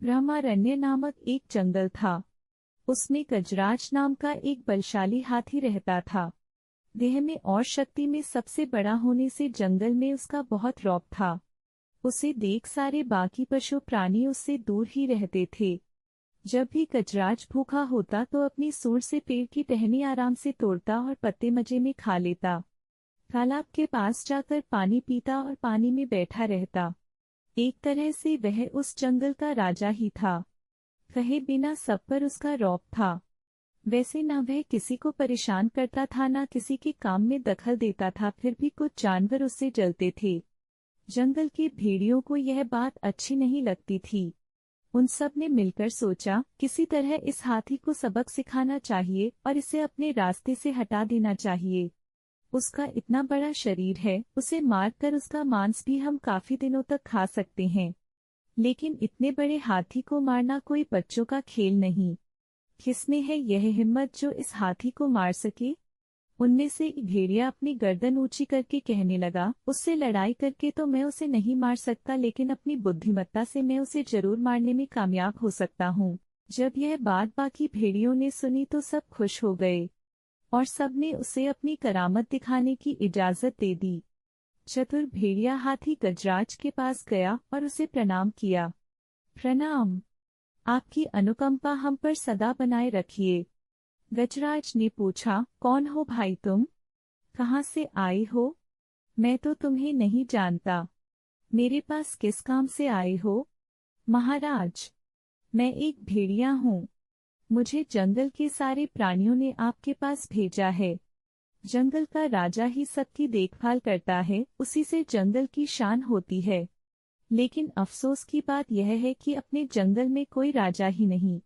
ब्रह्मारण्य नामक एक जंगल था। उसमें गजराज नाम का एक बलशाली हाथी रहता था। देह में और शक्ति में सबसे बड़ा होने से जंगल में उसका बहुत रौब था। उसे देख सारे बाकी पशु प्राणी उससे दूर ही रहते थे। जब भी गजराज भूखा होता तो अपनी सूंड से पेड़ की टहनी आराम से तोड़ता और पत्ते मजे में खा लेता। तालाब के पास जाकर पानी पीता और पानी में बैठा रहता। एक तरह से वह उस जंगल का राजा ही था। कहे बिना सब पर उसका रौब था। वैसे न वह किसी को परेशान करता था, न किसी के काम में दखल देता था, फिर भी कुछ जानवर उससे जलते थे। जंगल की भेड़ियों को यह बात अच्छी नहीं लगती थी। उन सब ने मिलकर सोचा, किसी तरह इस हाथी को सबक सिखाना चाहिए और इसे अपने रास्ते से हटा देना चाहिए। उसका इतना बड़ा शरीर है, उसे मारकर उसका मांस भी हम काफी दिनों तक खा सकते हैं। लेकिन इतने बड़े हाथी को मारना कोई बच्चों का खेल नहीं। किसमें है यह हिम्मत जो इस हाथी को मार सके? उनमें से एक भेड़िया अपनी गर्दन ऊंची करके कहने लगा, उससे लड़ाई करके तो मैं उसे नहीं मार सकता, लेकिन अपनी बुद्धिमत्ता से मैं उसे जरूर मारने में कामयाब हो सकता हूँ। जब यह बात बाकी भेड़ियों ने सुनी तो सब खुश हो गए और सबने उसे अपनी करामत दिखाने की इजाजत दे दी। चतुर भेड़िया हाथी गजराज के पास गया और उसे प्रणाम किया। प्रणाम, आपकी अनुकंपा हम पर सदा बनाए रखिए। गजराज ने पूछा, कौन हो भाई तुम? कहाँ से आए हो? मैं तो तुम्हें नहीं जानता। मेरे पास किस काम से आए हो? महाराज, मैं एक भेड़िया हूँ। मुझे जंगल के सारे प्राणियों ने आपके पास भेजा है। जंगल का राजा ही सबकी देखभाल करता है, उसी से जंगल की शान होती है। लेकिन अफसोस की बात यह है कि अपने जंगल में कोई राजा ही नहीं।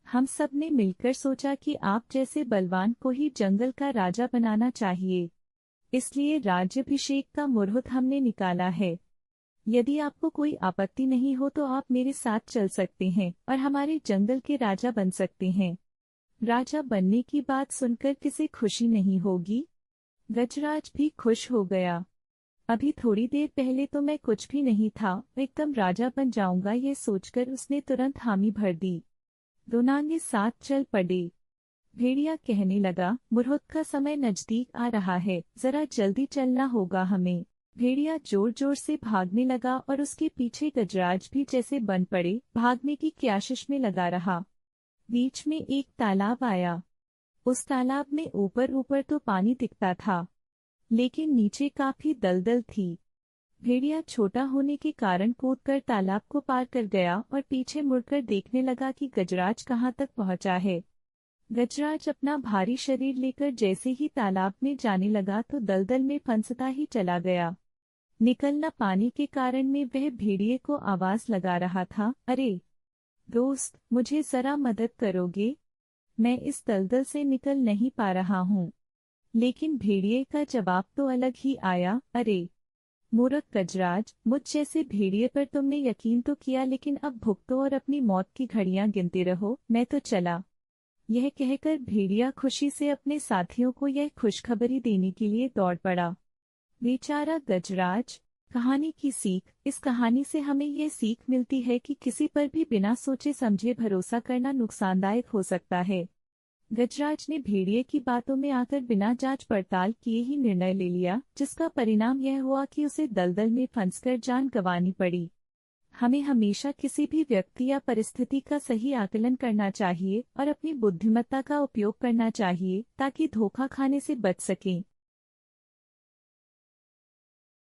हम सब ने मिलकर सोचा कि आप जैसे बलवान को ही जंगल का राजा बनाना चाहिए। इसलिए राज्याभिषेक का मुहूर्त हमने निकाला है। यदि आपको कोई आपत्ति नहीं हो तो आप मेरे साथ चल सकते हैं और हमारे जंगल के राजा बन सकते हैं। राजा बनने की बात सुनकर किसे खुशी नहीं होगी? गजराज भी खुश हो गया। अभी थोड़ी देर पहले तो मैं कुछ भी नहीं था, एकदम राजा बन जाऊंगा, ये सोचकर उसने तुरंत हामी भर दी। दोनों ने साथ चल पड़े। भेड़िया कहने लगा, मुहूर्त का समय नजदीक आ रहा है, जरा जल्दी चलना होगा हमें। भेड़िया जोर जोर से भागने लगा और उसके पीछे गजराज भी जैसे बन पड़े, भागने की क्याशिश में लगा रहा। बीच में एक तालाब आया। उस तालाब में ऊपर ऊपर तो पानी दिखता था, लेकिन नीचे काफी दलदल थी। भेड़िया छोटा होने के कारण कूदकर तालाब को पार कर गया और पीछे मुड़कर देखने लगा कि गजराज कहाँ तक पहुँचा है। गजराज अपना भारी शरीर लेकर जैसे ही तालाब में जाने लगा तो दलदल में फंसता ही चला गया। निकलना पाने के कारण में वह भेड़िए को आवाज लगा रहा था, अरे दोस्त, मुझे जरा मदद करोगे? मैं इस दलदल से निकल नहीं पा रहा हूँ। लेकिन भेड़िए का जवाब तो अलग ही आया, अरे मूर्ख गजराज, मुझ जैसे भेड़िए पर तुमने यकीन तो किया, लेकिन अब भुगतो और अपनी मौत की घड़ियां गिनते रहो, मैं तो चला। यह कहकर भेड़िया खुशी से अपने साथियों को यह खुशखबरी देने के लिए दौड़ पड़ा। बेचारा गजराज। कहानी की सीख। इस कहानी से हमें यह सीख मिलती है कि किसी पर भी बिना सोचे समझे भरोसा करना नुकसानदायक हो सकता है। गजराज ने भेड़िए की बातों में आकर बिना जांच पड़ताल किए ही निर्णय ले लिया, जिसका परिणाम यह हुआ कि उसे दलदल में फंसकर जान गंवानी पड़ी। हमें हमेशा किसी भी व्यक्ति या परिस्थिति का सही आकलन करना चाहिए और अपनी बुद्धिमत्ता का उपयोग करना चाहिए ताकि धोखा खाने से बच सकें।